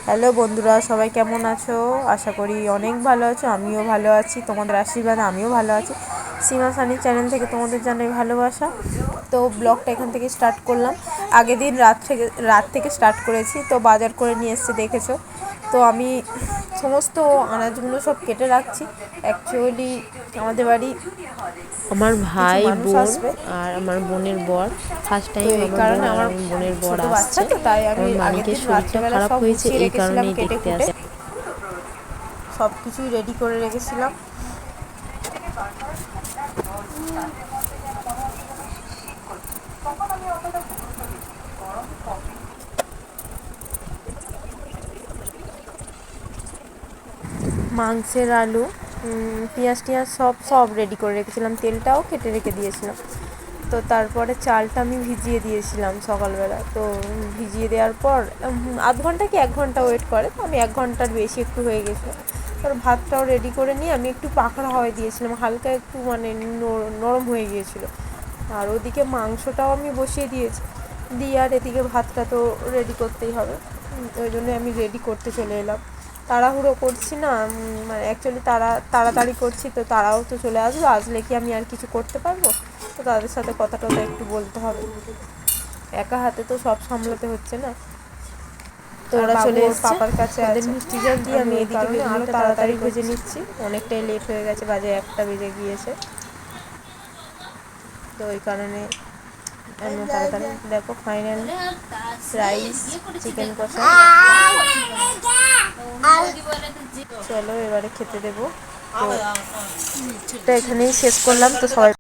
Hello বন্ধুরা, সবাই কেমন আছো? আশা করি অনেক ভালো আছো। আমিও ভালো আছি, তোমাদের আশীর্বাদে আমিও ভালো আছি। সীমা সানি চ্যানেল থেকে তোমাদের জানাই ভালোবাসা। তো ব্লগটা এখান থেকে স্টার্ট করলাম। আগের দিন রাত থেকে স্টার্ট করেছি। তো বাজার করে নিয়ে এসেছি, দেখেছো। তো আমি সমস্ত আনাজগুলো সব কেটে রাখছি। অ্যাকচুয়ালি আমাদের বাড়ি আমার কিছু ভাই মানুষ বোন আসবে, আর আমার বোনের বর ফার্স্ট তো টাইম এই আমার বোন কারণে আর আমার আমার বোনের বর ছোট বাচ্চা, আসছে। তো তাই আমি আমার আগের মানিকের দিন শরীরটা রাত্রেবেলা খারাপ সব হয়েছে, গুছিয়ে এই রেখেছিলাম, কারণেই কেটে দেখতে কুটে আসে। সব কিছুই রেডি করে রেখেছিলাম। মাংসের আলু, পেঁয়াজ টিয়াজ সব রেডি করে রেখেছিলাম, তেলটাও কেটে রেখে দিয়েছিলাম। তো তারপরে চালটা আমি ভিজিয়ে দিয়েছিলাম সকালবেলা। তো ভিজিয়ে দেওয়ার পর আধ ঘন্টা কি 1 ঘন্টা ওয়েট করে, তো আমি 1 ঘন্টার বেশি একটু হয়ে গেছিলো। তার ভাতটাও রেডি করে নিয়ে আমি একটু পাকড়া হয়ে দিয়েছিলাম, হালকা একটু মানে নরম হয়ে গিয়েছিলো। আর ওদিকে মাংসটাও আমি বসিয়ে দিয়েছি, দিয়ে আর এদিকে ভাতটা তো রেডি করতেই হবে। ওই জন্য আমি রেডি করতে চলে এলাম। তাড়াহুড়ো করছি না, মানে অ্যাকচুয়ালি তাড়াতাড়ি করছি, তো তারাও তো চলে আসবে, আসলে কি আমি আর কিছু করতে পারবো? তো তাদের সাথে কথা টথা একটু বলতে হবে, একা হাতে তো সব সামলাতে হচ্ছে না। তো ওরা চলে এসছে, পাপার কাছে ওদের মিষ্টি জল দিয়ে আমি এদিকে বেগুনটা তাড়াতাড়ি ভেজে নিচ্ছি। অনেকটাই লেট হয়ে গেছে, বাজে 1টা বেজে গিয়েছে। তো ওই কারণে আমি তাড়াতাড়ি, দেখো ফাইনাল রাইস, চিকেন কষা। চলো এবারে খেতে দেবো। তো এটা এখানেই শেষ করলাম। তো সবাই